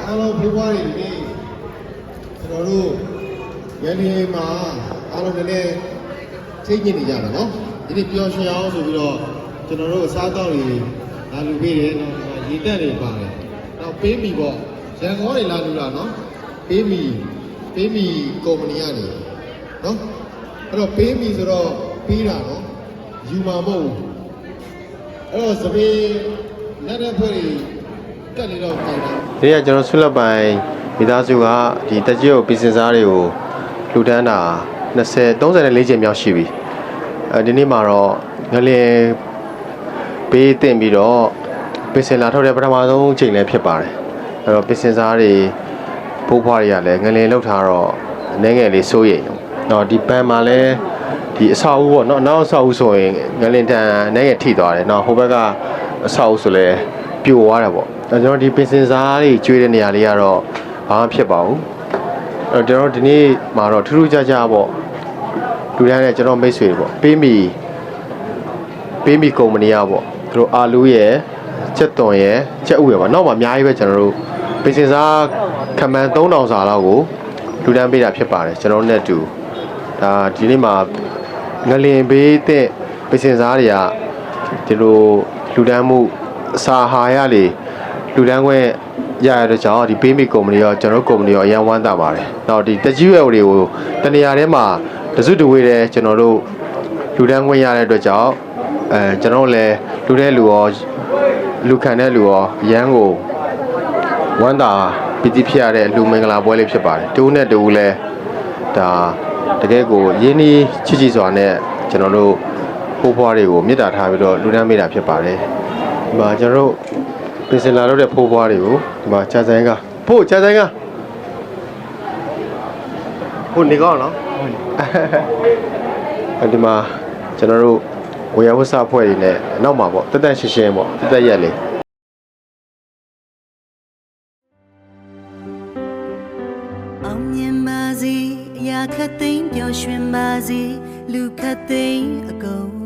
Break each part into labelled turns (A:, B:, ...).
A: အားလုံးဖိုးပွားတွေဒီကျွန်တော်တို့ရန်ဒီမှာအားလုံးလည်းချိတ်ညစ်နေကြတာနော်ဒီနေ့ပျော်ရွှင်အောင်ဆိုပြီးတော့ကျွန်တော်တို့အစားအသောက်တွေလာလူပေးတယ်နော်ရေတက်တွေပါတယ်နောက်ပေးမီပေါ့ရန်ကောတွေလာလူလာနော်ပေးမီကုမ္ပဏီကနေနော်အဲ့တော့ပေးမီဆိုတော့ပေးတာနော်ယူမှာမဟုတ်ဘူးအဲ့တော့သပင်းလက်တဲ့ဖွဲ့တွေတက်နေတော့ပိုင်တာ
B: ဒီကကျွန်တော်ဆုလက်ပိုင်မိသားစုကဒီတက်ကြီးကိုပြည်စင်စားတွေကိုလှူဒန်းတာ34ချိန်မြောက်ရှိပြီဒီနေ့မှာတော့ငလင်ပေးတင်ပြီးတော့ပင်စင်လာထုတ်တဲ့ပထမဆုံးချိန်လည်းဖြစ်ပါတယ်အဲ့တော့ပင်စင်စားတွေဖိုးဖွားတွေကလည်းငလင်လောက်ထားတော့အနေငယ်လေးစိုးရိမ်တော့ဒီပန်မှာလည်းဒီအဆောက်အဦပေါ့နော်နောက်အဆောက်အဦဆိုရင်ငလင်တန်အနေငယ်ထိသွားတယ်နော်ဟိုဘက်ကအဆောက်အဦဆိုလည်းပြိုသွားတယ်ပေါ့ကျွန်တော်ဒီပင်စင်စားတွေကျွေးတဲ့နေရာလေးကတော့ဘာမှဖြစ်ပါဘူးအဲ့တော့ကျွန်တော်ဒီနေ့မှာတော့ထူးထူးခြားခြားပေါ့လူတိုင်းနဲ့ကျွန်တော်မိတ်ဆွေတွေပေါ့ပေးမီကုမ္ပဏီကပေါ့သူတို့အာလူးရဲ့ချက်သွန်ရဲ့ချက်ဥရဲ့ပေါ့နောက်မှာအများကြီးပဲကျွန်တော်တို့ပင်စင်စားခမန်း3000စာလောက်ကိုလူတန်းပေးတာဖြစ်ပါတယ်ကျွန်တော်နဲ့တူဒါဒီနေ့မှာငလင်ဘေးတဲ့ပင်စင်စားတွေကဒီလိုလူတန်းမှုအစာအာဟာရလေလူတန်းခွင့်ရရတဲ့ကြောင့်ဒီပေးမီကုမ္ပဏီရောကျွန်တော်ကုမ္ပဏီရောအရင်ဝမ်းသာပါတယ်နောက်ဒီတက်ကြီးရွယ်တွေကိုတနေရာထဲမှာတစုတဝေးတဲ့ကျွန်တော်တို့လူတန်းခွင့်ရတဲ့အတွက်ကြောင့်ကျွန်တော်လည်းလူတဲ့လူရောလူခံတဲ့လူရောအရန်ကိုဝမ်းသာပီတိဖြစ်ရတဲ့လူမင်္ဂလာပွဲလေးဖြစ်ပါတယ်တူနဲ့တူလည်းဒါတကယ်ကိုရင်းနှီးချစ်စွာနဲ့ကျွန်တော်တို့ဖိုးဖွားတွေကိုမေတ္တာထားပြီးတော့လူတန်းမေတ္တာဖြစ်ပါတယ်ဒီမှာကျွန်တော်တို့ပင်စင်လာတော့တဲ့ဖိုးဖွားတွေကိုဒီမှာကြာဆိုင်ကဖို့ကြာဆိုင်ကဖို့နေကောင်းနော်ဒီမှာကျွန်တော်တို့ဝေယဝဆဖွဲ့တွေနဲ့နောက်မှာပေါ့တက်ရှင်းရှင်းပေါ့တက်ရက်လေး
C: အောင်မြင်ပါစေအရာခတ်သိမ်းပျော်ရွှင်ပါစေလူခတ်သိမ်းအကုန်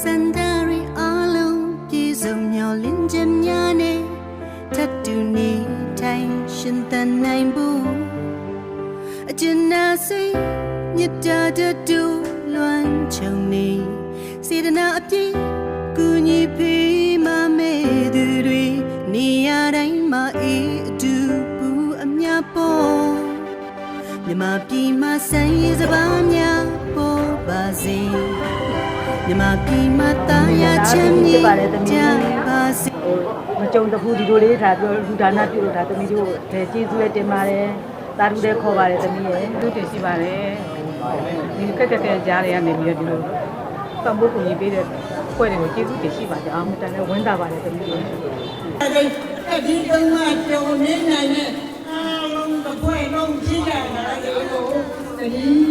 C: စန္ဒရီအလုံးပြေဆုံးမျောလင်းခြင်းများနဲ့ထပ်တူနေထိုင်ရှင်သန်နိုင်ဖို့အကျဉ်းနာစိတ်မြတ်တာတူလွမ်းချုံနေစေတနာအပြည့်ကူညီပေးမမဲသူတွေနေရာတိုင်းမှာအေးအတူပူအမြပေါ်မြမပြည်မှာဆန်းရည်စပါးများပေါ်ပါစေမြမပြည်မှာတာယာချမ်းမြေကြပါစေ
D: မကြုံတခုဒီလိုလေးဒါပြောလူဒါနပြုလို့ဒါသမီးတို့ကျေးဇူးလည်းတင်ပါတယ်တာတူလည်းခေါ်ပါတယ်သမီးရဲ့
E: သူတင်ရှိပါတယ်ဒီကက်ကက်ကြားတွေကနေပြီးတော့ဒီလိုပတ်ဖို့ကိုကြီးပေးတဲ့ဖွဲ့တွေကိုကျေးဇူးတင်ရှိပါကြအောင်တန်လည်းဝမ်းသာပါတယ်သမီးရဲ့
F: ဒီတုံးကတုံနေနိုင်တဲ့အားလုံးတစ်ဖွဲ့လုံးကြည့်ကြတာလေကိုတတိ